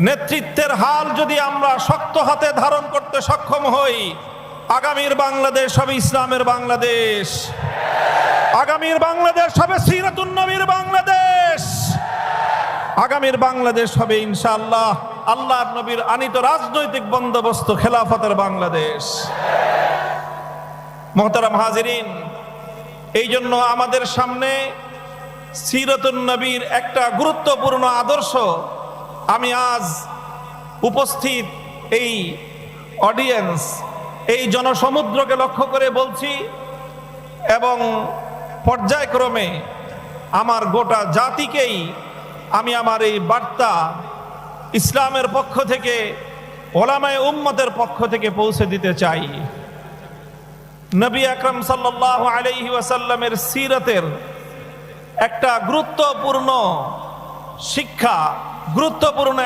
নেতৃত্বের হাল যদি আমরা শক্ত হাতে ধারণ করতে সক্ষম হই, আগামীর বাংলাদেশ হবে ইসলামের বাংলাদেশ, আগামীর বাংলাদেশ হবে সিরাতুন নবীর বাংলাদেশ, আগামীর বাংলাদেশ হবে ইনশাআল্লাহ আল্লাহর নবীর আনিত রাজনৈতিক বন্দোবস্ত খেলাফতের বাংলাদেশ। মুহতারাম হাজিরিন, এই জন্য আমাদের সামনে সিরাতুন নবীর একটা গুরুত্বপূর্ণ আদর্শ আমি আজ উপস্থিত এই অডিয়েন্স, এই জনসমুদ্রকে লক্ষ্য করে বলছি এবং পর্যায়ক্রমে আমার গোটা জাতিকেই আমি আমার এই বার্তা ইসলামের পক্ষ থেকে, ওলামায়ে উম্মতের পক্ষ থেকে পৌঁছে দিতে চাই। নবী আকরাম সাল্লাল্লাহু আলাইহি ওয়াসাল্লামের সিরাতের একটা গুরুত্বপূর্ণ শিক্ষা, গুরুত্বপূর্ণ